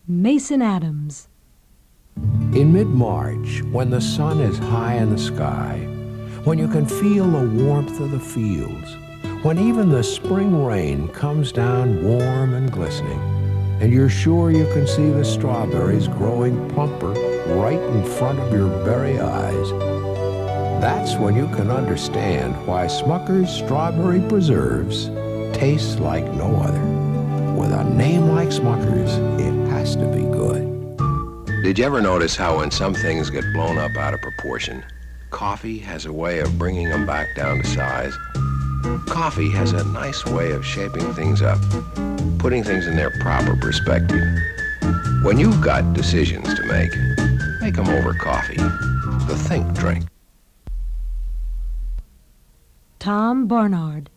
Mason Adams. In mid-March, when the sun is high in the sky, when you can feel the warmth of the fields, when even the spring rain comes down warm and glistening, and you're sure you can see the strawberries growing plumper right in front of your very eyes, that's when you can understand why Smucker's Strawberry Preserves taste like no other. With a name like Smucker's, it has to be good. Did you ever notice how when some things get blown up out of proportion, coffee has a way of bringing them back down to size? Coffee has a nice way of shaping things up, putting things in their proper perspective. When you've got decisions to make them over coffee, the think drink. Tom Barnard.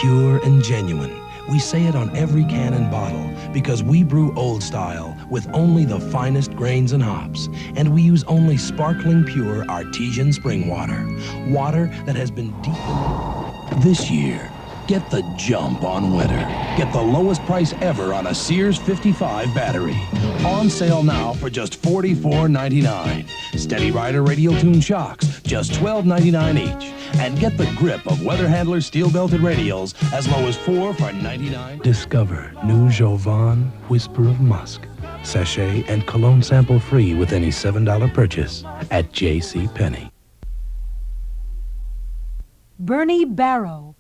Pure and genuine. We say it on every can and bottle because we brew old style with only the finest grains and hops. And we use only sparkling pure artesian spring water. Water that has been deepened. This year, get the jump on winter. Get the lowest price ever on a Sears 55 battery. On sale now for just $44.99. Steady Rider radial tune shocks, just $12.99 each. And get the grip of Weather Handler steel-belted radials as low as $4 for $99. Discover new Jovan Whisper of Musk. Sachet and cologne sample free with any $7 purchase at JCPenney. Bernie Barrow.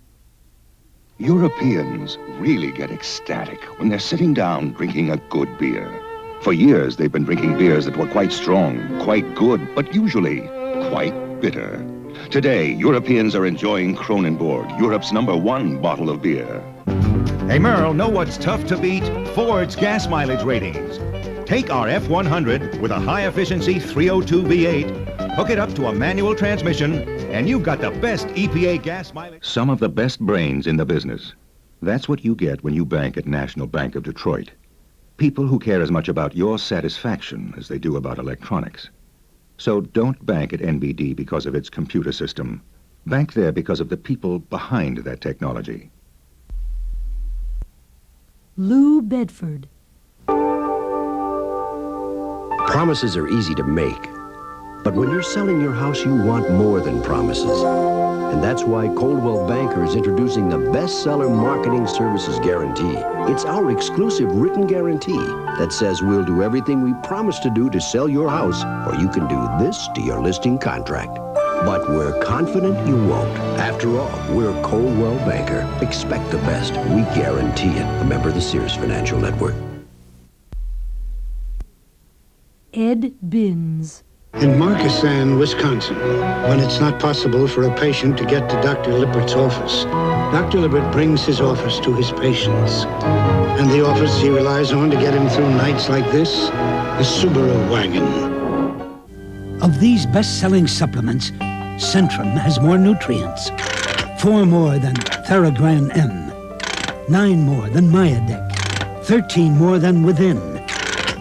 Europeans really get ecstatic when they're sitting down drinking a good beer. For years, they've been drinking beers that were quite strong, quite good, but usually quite bitter. Today, Europeans are enjoying Kronenbourg, Europe's #1 bottle of beer. Hey, Merle, know what's tough to beat? Ford's gas mileage ratings. Take our F100 with a high-efficiency 302 V8, hook it up to a manual transmission, and you've got the best EPA gas mileage. Some of the best brains in the business. That's what you get when you bank at National Bank of Detroit. People who care as much about your satisfaction as they do about electronics. So don't bank at NBD because of its computer system. Bank there because of the people behind that technology. Lou Bedford. Promises are easy to make, but when you're selling your house, you want more than promises. And that's why Coldwell Banker is introducing the bestseller marketing services guarantee. It's our exclusive written guarantee that says we'll do everything we promise to do to sell your house, or you can do this to your listing contract. But we're confident you won't. After all, we're Coldwell Banker. Expect the best. We guarantee it. A member of the Sears Financial Network. Ed Binns. In Markesan, Wisconsin, when it's not possible for a patient to get to Dr. Lippert's office, Dr. Lippert brings his office to his patients. And the office he relies on to get him through nights like this, the Subaru wagon. Of these best-selling supplements, Centrum has more nutrients. 4 more than Theragran M. 9 more than Myadec. 13 more than Within.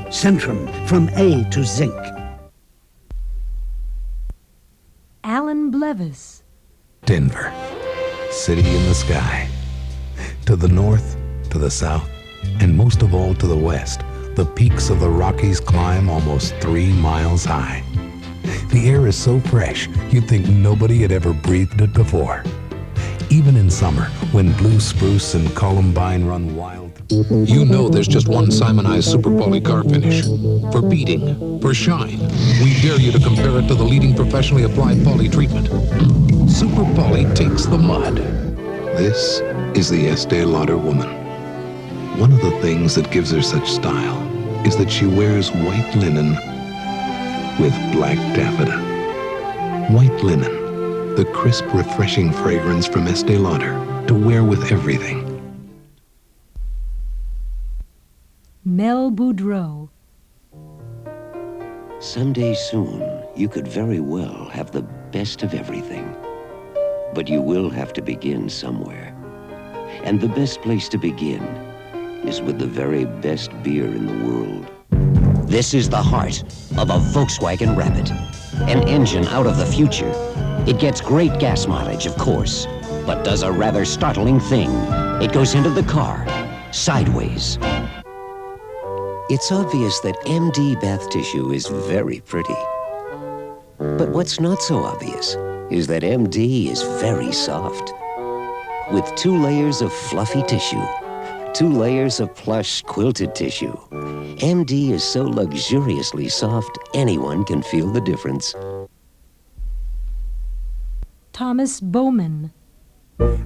Centrum, from A to Zinc. Alan Bleviss. Denver, city in the sky. To the north, to the south, and most of all to the west, the peaks of the Rockies climb almost 3 miles high. The air is so fresh, you'd think nobody had ever breathed it before. Even in summer, when blue spruce and columbine run wild. You know there's just one Simonized Super Poly car finish. For beating, for shine. We dare you to compare it to the leading professionally applied poly treatment. Super Poly takes the mud. This is the Estee Lauder woman. One of the things that gives her such style is that she wears white linen with black taffeta. White linen, the crisp, refreshing fragrance from Estee Lauder to wear with everything. Mel Boudrot. Someday soon, you could very well have the best of everything. But you will have to begin somewhere. And the best place to begin is with the very best beer in the world. This is the heart of a Volkswagen Rabbit. An engine out of the future. It gets great gas mileage, of course, but does a rather startling thing. It goes into the car, sideways. It's obvious that MD bath tissue is very pretty. But what's not so obvious is that MD is very soft. With 2 layers of fluffy tissue, 2 layers of plush quilted tissue, MD is so luxuriously soft, anyone can feel the difference. Thomas Bowman.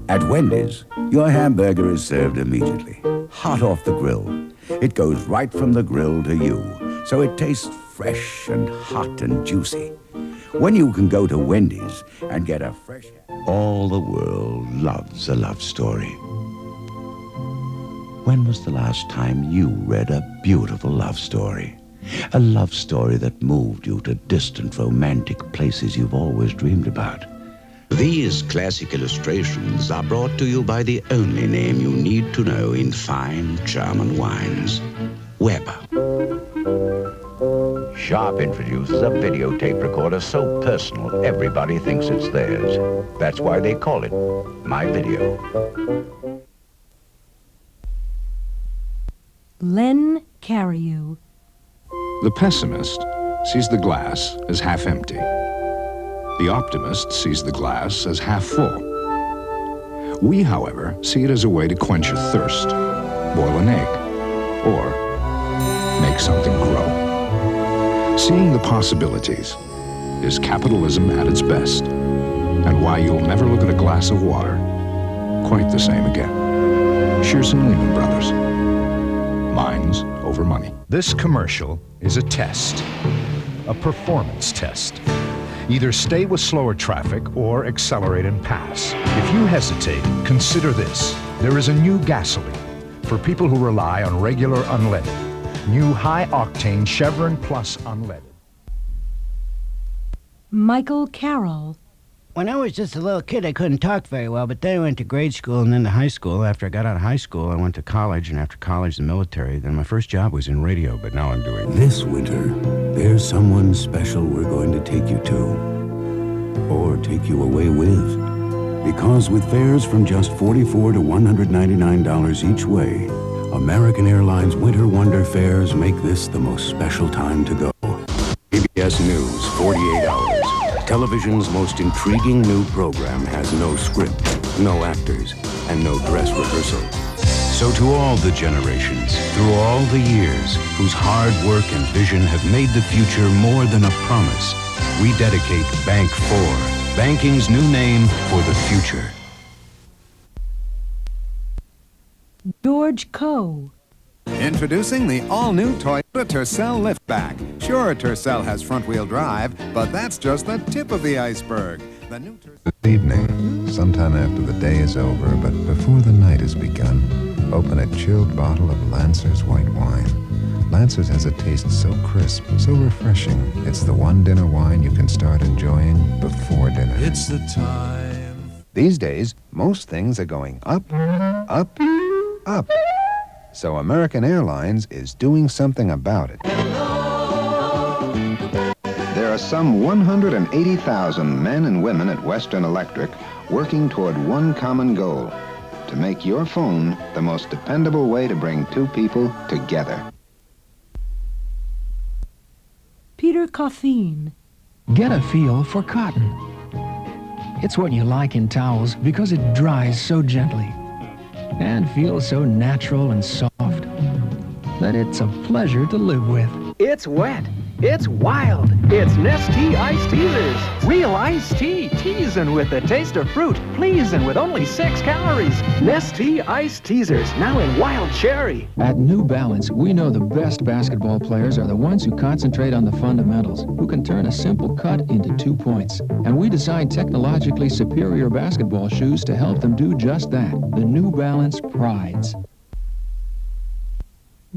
At Wendy's, your hamburger is served immediately, hot off the grill. It goes right from the grill to you, so it tastes fresh and hot and juicy. When you can go to Wendy's and get a fresh... All the world loves a love story. When was the last time you read a beautiful love story? A love story that moved you to distant romantic places you've always dreamed about. These classic illustrations are brought to you by the only name you need to know in fine German wines, Weber. Sharp introduces a videotape recorder so personal everybody thinks it's theirs. That's why they call it My Video. Len Cariou. The pessimist sees the glass as half empty. The optimist sees the glass as half full. We, however, see it as a way to quench a thirst, boil an egg, or make something grow. Seeing the possibilities is capitalism at its best, and why you'll never look at a glass of water quite the same again. Shearson Lehman Brothers. Minds over money. This commercial is a test, a performance test. Either stay with slower traffic or accelerate and pass. If you hesitate, consider this. There is a new gasoline for people who rely on regular unleaded. New high-octane Chevron Plus unleaded. Michael Carroll. When I was just a little kid, I couldn't talk very well, but then I went to grade school and then to high school. After I got out of high school, I went to college, and after college, the military. Then my first job was in radio, but now I'm doing... This winter, there's someone special we're going to take you to, or take you away with. Because with fares from just $44 to $199 each way, American Airlines Winter Wonder fares make this the most special time to go. PBS News, 48 hours. Television's most intriguing new program has no script, no actors, and no dress rehearsal. So to all the generations, through all the years, whose hard work and vision have made the future more than a promise, we dedicate Bank 4, banking's new name for the future. George Coe. Introducing the all-new Toyota Tercel Liftback. Sure, Tercel has front-wheel drive, but that's just the tip of the iceberg. The new This evening, sometime after the day is over, but before the night has begun, open a chilled bottle of Lancer's white wine. Lancer's has a taste so crisp, so refreshing. It's the one dinner wine you can start enjoying before dinner. It's the time. These days, most things are going up, up, up. So American Airlines is doing something about it. There are some 180,000 men and women at Western Electric working toward one common goal, to make your phone the most dependable way to bring two people together. Peter Cofeen. Get a feel for cotton. It's what you like in towels because it dries so gently and feels so natural and soft that it's a pleasure to live with. It's wet. It's wild. It's Nestea Iced Teasers. Real iced tea. Teasing with the taste of fruit. Pleasing with only 6 calories. Nestea Iced Teasers. Now in wild cherry. At New Balance, we know the best basketball players are the ones who concentrate on the fundamentals, who can turn a simple cut into 2 points. And we design technologically superior basketball shoes to help them do just that. The New Balance Prides.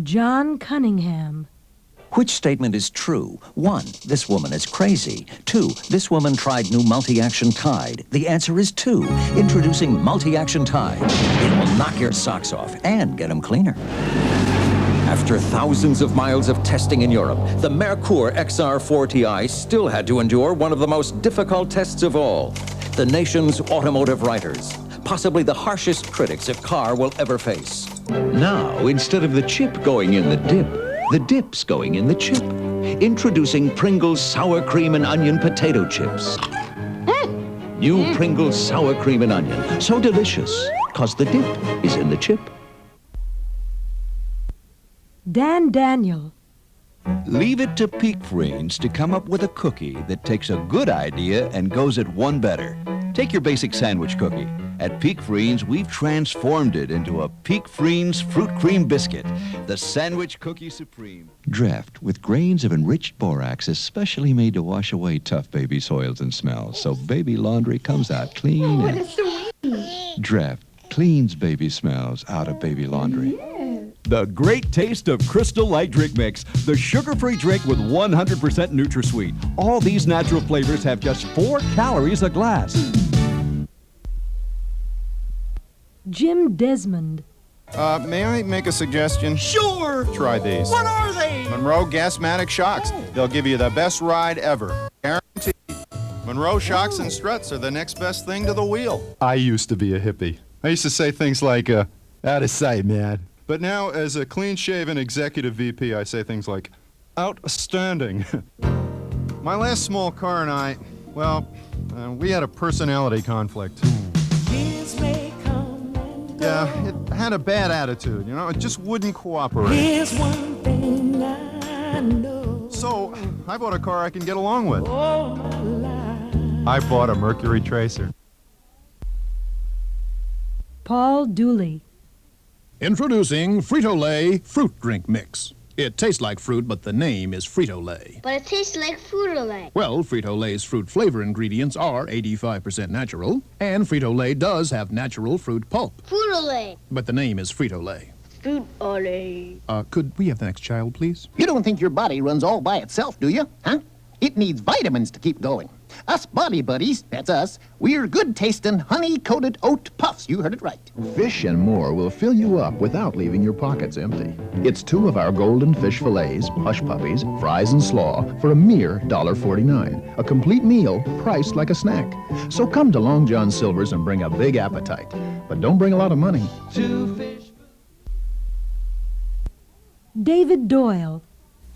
John Cunningham. Which statement is true? 1, this woman is crazy. 2, this woman tried new multi-action Tide. The answer is 2, introducing multi-action Tide. It will knock your socks off and get them cleaner. After thousands of miles of testing in Europe, the Merkur XR4 Ti still had to endure one of the most difficult tests of all. The nation's automotive writers, possibly the harshest critics a car will ever face. Now, instead of the chip going in the dip, The dip's going in the chip. Introducing Pringles Sour Cream and Onion Potato Chips. New Pringles Sour Cream and Onion. So delicious, 'cause the dip is in the chip. Dan Daniel. Leave it to Peak Freens to come up with a cookie that takes a good idea and goes it one better. Take your basic sandwich cookie. At Peak Freens, we've transformed it into a Peak Freens Fruit Cream Biscuit, the Sandwich Cookie Supreme. Draft with grains of enriched borax especially made to wash away tough baby soils and smells, so baby laundry comes out clean. What is sweet? Draft cleans baby smells out of baby laundry. The great taste of Crystal Light Drink Mix, the sugar-free drink with 100% NutraSweet. All these natural flavors have just 4 calories a glass. Jim Desmond. May I make a suggestion? Sure. Try these. What are they? Monroe Gasmatic Shocks. They'll give you the best ride ever. Guaranteed. Monroe Shocks and Struts are the next best thing to the wheel. I used to be a hippie. I used to say things like, out of sight, man. But now, as a clean-shaven executive VP, I say things like, outstanding. My last small car and I, well, we had a personality conflict. Yeah, it had a bad attitude, you know? It just wouldn't cooperate. Here's one thing I know. So, I bought a car I can get along with. All my life. I bought a Mercury Tracer. Paul Dooley. Introducing Frito-Lay Fruit Drink Mix. It tastes like fruit, but the name is Frito-Lay. But it tastes like Frito-Lay. Well, Frito-Lay's fruit flavor ingredients are 85% natural, and Frito-Lay does have natural fruit pulp. Frito-Lay. But the name is Frito-Lay. Frito-Lay. Could we have the next child, please? You don't think your body runs all by itself, do you? Huh? It needs vitamins to keep going. Us body buddies, that's us, we're good-tasting, honey-coated oat puffs. You heard it right. Fish and more will fill you up without leaving your pockets empty. It's 2 of our golden fish fillets, hush puppies, fries, and slaw for a mere $1.49. A complete meal priced like a snack. So come to Long John Silver's and bring a big appetite. But don't bring a lot of money. David Doyle.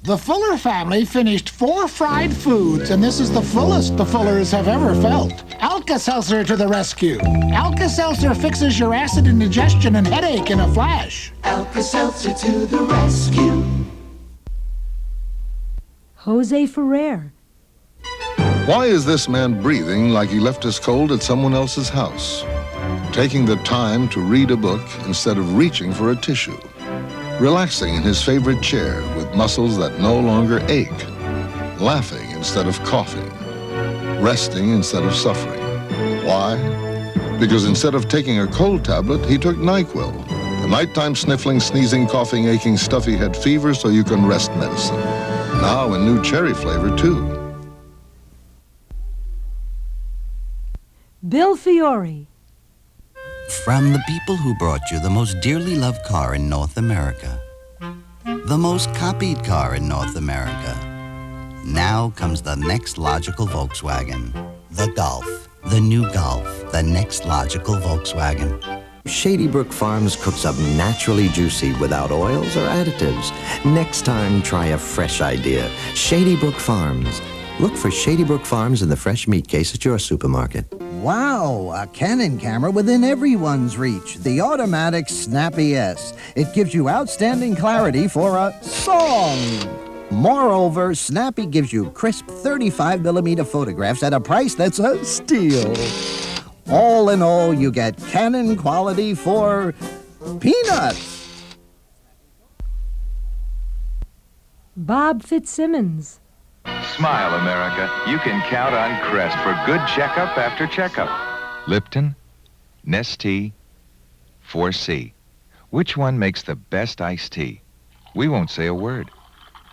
The Fuller family finished 4 fried foods, and this is the fullest the Fullers have ever felt. Alka-Seltzer to the rescue. Alka-Seltzer fixes your acid indigestion and headache in a flash. Alka-Seltzer to the rescue. Jose Ferrer. Why is this man breathing like he left his cold at someone else's house? Taking the time to read a book instead of reaching for a tissue. Relaxing in his favorite chair with muscles that no longer ache. Laughing instead of coughing. Resting instead of suffering. Why? Because instead of taking a cold tablet, he took NyQuil. The nighttime sniffling, sneezing, coughing, aching, stuffy head fever so you can rest medicine. Now in new cherry flavor, too. Bill Fiore. From the people who brought you the most dearly loved car in North America, the most copied car in North America, now comes the next logical Volkswagen, the Golf. The new Golf, the next logical Volkswagen. Shady Brook Farms cooks up naturally juicy without oils or additives. Next time, try a fresh idea. Shady Brook Farms. Look for Shady Brook Farms in the fresh meat case at your supermarket. Wow, a Canon camera within everyone's reach. The automatic Snappy S. It gives you outstanding clarity for a song. Moreover, Snappy gives you crisp 35mm photographs at a price that's a steal. All in all, you get Canon quality for peanuts. Bob Fitzsimmons. Smile, America. You can count on Crest for good checkup after checkup. Lipton, Nestea, 4C. Which one makes the best iced tea? We won't say a word.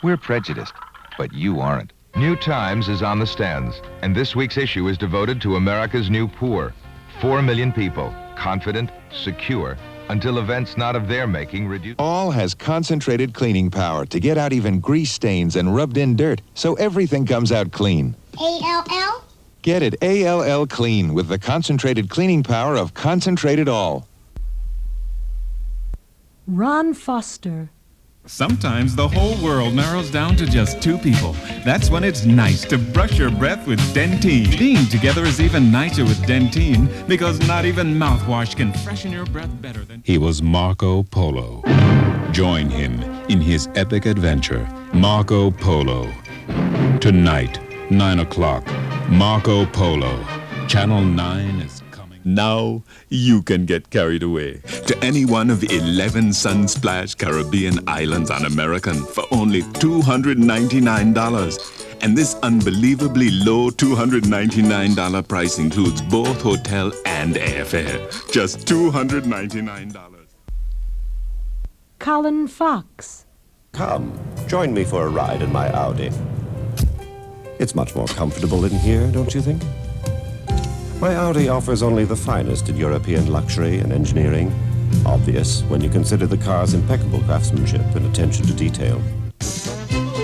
We're prejudiced, but you aren't. New Times is on the stands, and this week's issue is devoted to America's new poor. 4 million people, confident, secure, until events not of their making reduce. All has concentrated cleaning power to get out even grease stains and rubbed-in dirt, so everything comes out clean. ALL? Get it ALL Clean with the concentrated cleaning power of Concentrated All. Ron Foster. Sometimes the whole world narrows down to just two people. That's when it's nice to brush your breath with Dentine. Being together is even nicer with Dentine because not even mouthwash can freshen your breath better than... He was Marco Polo. Join him in his epic adventure, Marco Polo. Tonight, 9 o'clock, Marco Polo. Channel 9 is... Now you can get carried away to any one of the 11 Sunsplash Caribbean islands on American for only $299. And this unbelievably low $299 price includes both hotel and airfare. Just $299. Colin Fox. Come, join me for a ride in my Audi. It's much more comfortable in here, don't you think? My Audi offers only the finest in European luxury and engineering. Obvious when you consider the car's impeccable craftsmanship and attention to detail.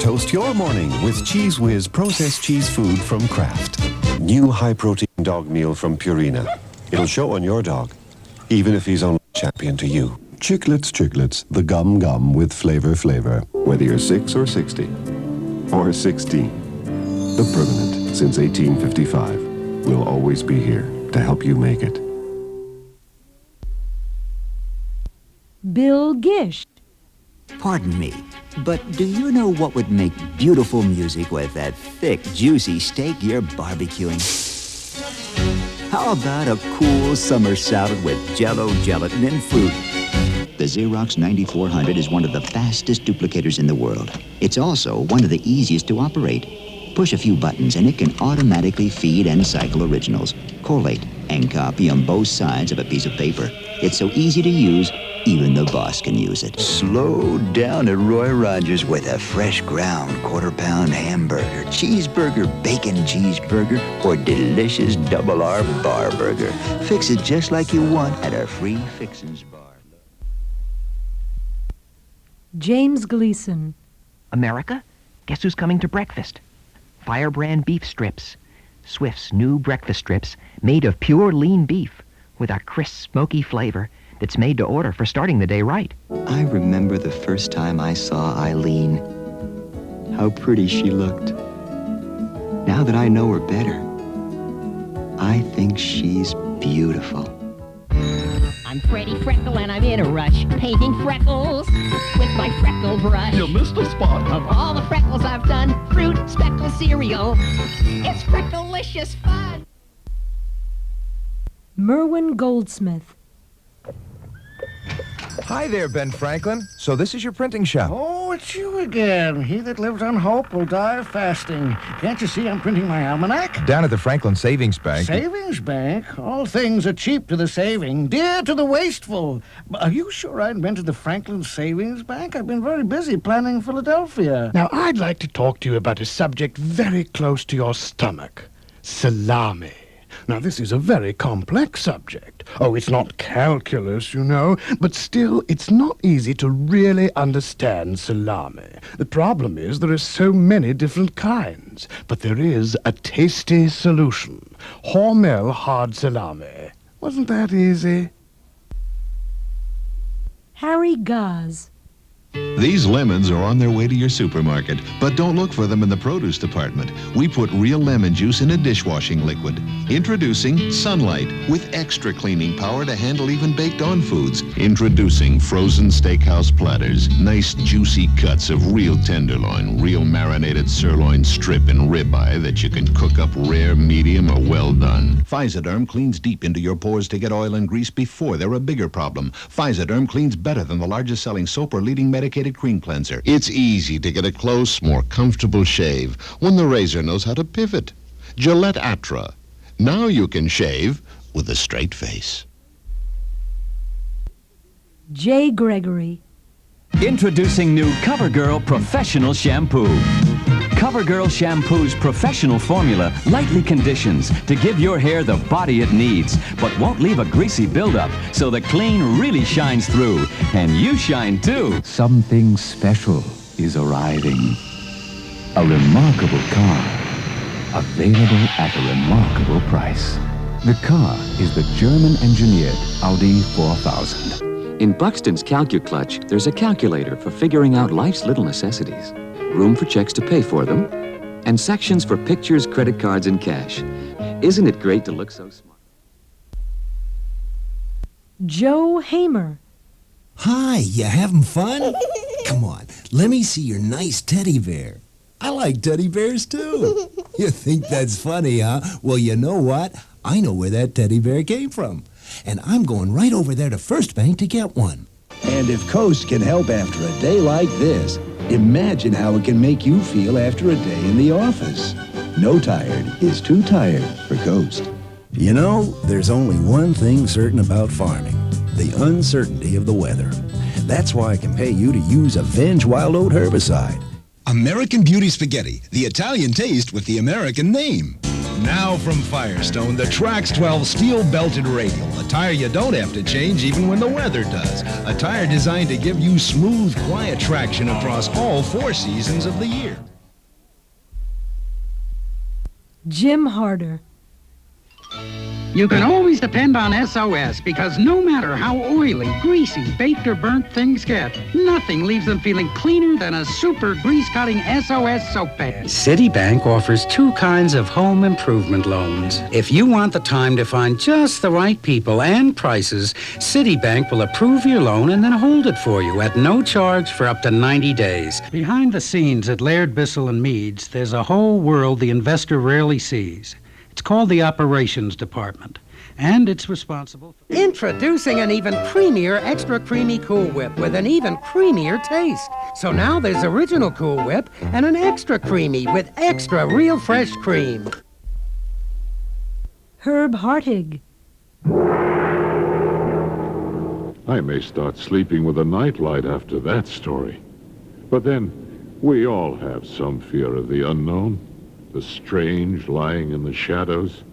Toast your morning with Cheese Whiz processed cheese food from Kraft. New high-protein dog meal from Purina. It'll show on your dog, even if he's only a champion to you. Chiclets, Chiclets, the gum with flavor. Whether you're 6 or 60, or 16, the permanent since 1855. We'll always be here to help you make it. Bill Gish. Pardon me, but do you know what would make beautiful music with that thick, juicy steak you're barbecuing? How about a cool summer salad with Jell-O, gelatin, and fruit? The Xerox 9400 is one of the fastest duplicators in the world. It's also one of the easiest to operate. Push a few buttons and it can automatically feed and cycle originals, collate, and copy on both sides of a piece of paper. It's so easy to use, even the boss can use it. Slow down at Roy Rogers with a fresh ground quarter-pound hamburger, cheeseburger, bacon cheeseburger, or delicious double R bar burger. Fix it just like you want at our free Fixins bar. James Gleason. America? Guess who's coming to breakfast? Firebrand beef strips. Swift's new breakfast strips made of pure lean beef with a crisp, smoky flavor that's made to order for starting the day right. I remember the first time I saw Eileen. How pretty she looked. Now that I know her better, I think she's beautiful. I'm Freddie Freckle and I'm in a rush, painting freckles with my freckle brush. You missed a spot. Of all the freckles I've done, fruit speckle cereal. It's frecklelicious fun. Merwin Goldsmith. Hi there, Ben Franklin. So this is your printing shop. Oh, it's you again. He that lives on hope will die of fasting. Can't you see I'm printing my almanac? Down at the Franklin Savings Bank. Savings Bank? All things are cheap to the saving, dear to the wasteful. Are you sure I invented the Franklin Savings Bank? I've been very busy planning Philadelphia. Now, I'd like to talk to you about a subject very close to your stomach. Salami. Now, this is a very complex subject. Oh, it's not calculus, you know, but still, it's not easy to really understand salami. The problem is there are so many different kinds, but there is a tasty solution. Hormel hard salami. Wasn't that easy? Harry Gaz. These lemons are on their way to your supermarket, but don't look for them in the produce department. We put real lemon juice in a dishwashing liquid. Introducing Sunlight, with extra cleaning power to handle even baked-on foods. Introducing frozen steakhouse platters. Nice juicy cuts of real tenderloin, real marinated sirloin strip and ribeye that you can cook up rare, medium, or well done. Physoderm cleans deep into your pores to get oil and grease before they're a bigger problem. Physoderm cleans better than the largest selling soap or leading medicated cream cleanser. It's easy to get a close, more comfortable shave when the razor knows how to pivot. Gillette Atra. Now you can shave with a straight face. J. Gregory. Introducing new CoverGirl Professional Shampoo. CoverGirl Shampoo's professional formula lightly conditions to give your hair the body it needs, but won't leave a greasy buildup, so the clean really shines through. And you shine too. Something special is arriving. A remarkable car, available at a remarkable price. The car is the German-engineered Audi 4000. In Buxton's CalcuClutch, there's a calculator for figuring out life's little necessities. Room for checks to pay for them, and sections for pictures, credit cards, and cash. Isn't it great to look so smart? Joe Hehmeyer. Hi, you having fun? Come on, let me see your nice teddy bear. I like teddy bears too. You think that's funny, huh? Well, you know what? I know where that teddy bear came from. And I'm going right over there to First Bank to get one. And if Coast can help after a day like this, imagine how it can make you feel after a day in the office. No tired is too tired for Coast. You know, there's only one thing certain about farming. The uncertainty of the weather. That's why I can pay you to use Avenge Wild Oat herbicide. American Beauty Spaghetti, the Italian taste with the American name. Now from Firestone, the Trax 12 steel-belted radial. A tire you don't have to change even when the weather does. A tire designed to give you smooth, quiet traction across all 4 seasons of the year. Jim Harder. You can always depend on SOS because no matter how oily, greasy, baked, or burnt things get, nothing leaves them feeling cleaner than a super grease-cutting SOS soap pad. Citibank offers 2 kinds of home improvement loans. If you want the time to find just the right people and prices, Citibank will approve your loan and then hold it for you at no charge for up to 90 days. Behind the scenes at Laird, Bissell and Meads, there's a whole world the investor rarely sees. It's called the Operations Department, and it's responsible for... Introducing an even creamier Extra Creamy Cool Whip with an even creamier taste. So now there's original Cool Whip and an Extra Creamy with extra real fresh cream. Herb Hartig. I may start sleeping with a nightlight after that story. But then, we all have some fear of the unknown. The strange lying in the shadows.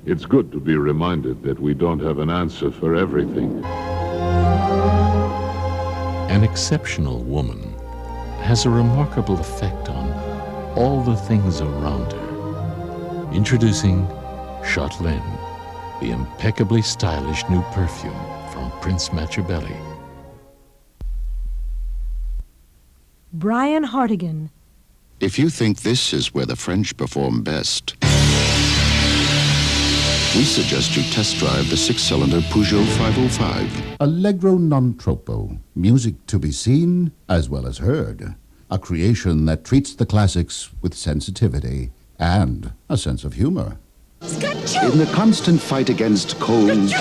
It's good to be reminded that we don't have an answer for everything. An exceptional woman has a remarkable effect on all the things around her. Introducing Châtelaine, the impeccably stylish new perfume from Prince Machiavelli. Brian Hartigan. If you think this is where the French perform best, we suggest you test drive the 6-cylinder Peugeot 505. Allegro non troppo. Music to be seen as well as heard. A creation that treats the classics with sensitivity and a sense of humor. In the constant fight against colds,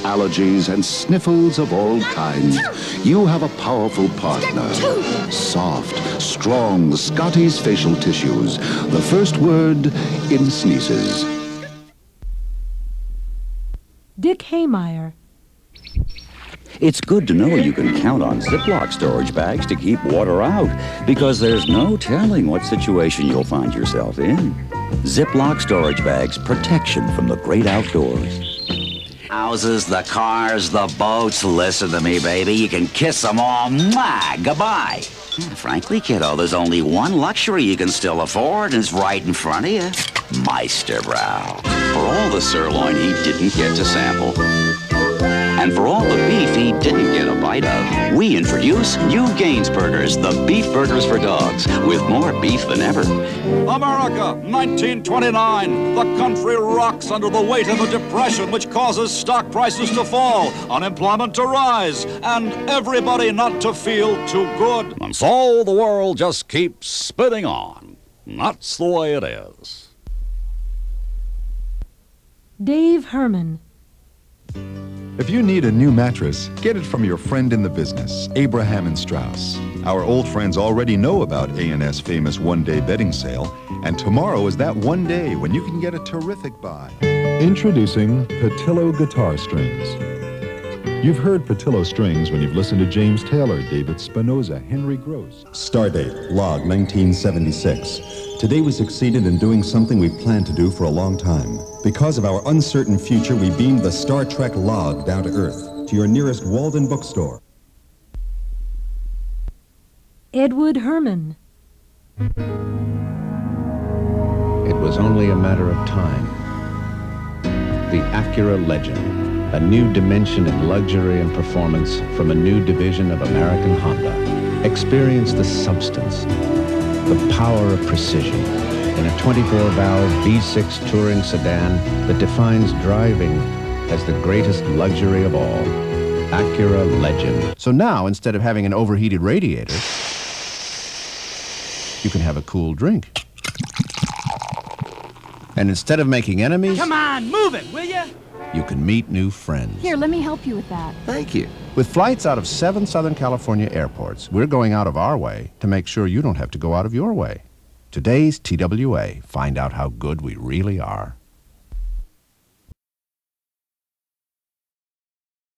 allergies, and sniffles of all kinds, you have a powerful partner. Soft, strong Scotty's facial tissues. The first word in sneezes. Dick Hehmeyer. It's good to know you can count on Ziploc storage bags to keep water out, because there's no telling what situation you'll find yourself in. Ziploc storage bags, protection from the great outdoors. Houses, the cars, the boats, listen to me, baby. You can kiss them all. Mwah! Goodbye. Frankly, kiddo, there's only one luxury you can still afford, and it's right in front of you. Meisterbrow. For all the sirloin he didn't get to sample, and for all the beef he didn't get a bite of, we introduce new Gaines Burgers, the beef burgers for dogs, with more beef than ever. America, 1929. The country rocks under the weight of a depression which causes stock prices to fall, unemployment to rise, and everybody not to feel too good. And so the world just keeps spinning on. That's the way it is. Dave Herman. If you need a new mattress, get it from your friend in the business, Abraham & Straus. Our old friends already know about A&S famous one-day bedding sale, and tomorrow is that one day when you can get a terrific buy. Introducing Patillo Guitar Strings. You've heard Patillo strings when you've listened to James Taylor, David Spinoza, Henry Gross. Stardate, log 1976. Today we succeeded in doing something we've planned to do for a long time. Because of our uncertain future, we beamed the Star Trek log down to Earth, to your nearest Walden bookstore. Edward Herman. It was only a matter of time. The Acura Legend A new dimension in luxury and performance from a new division of American Honda. Experience the substance, the power of precision in a 24-valve V6 touring sedan that defines driving as the greatest luxury of all. Acura Legend. So now, instead of having an overheated radiator, you can have a cool drink. And instead of making enemies, Come on, move it, will you? you can meet new friends. Here, let me help you with that. Thank you. With flights out of 7 Southern California airports, we're going out of our way to make sure you don't have to go out of your way. Today's TWA. Find out how good we really are.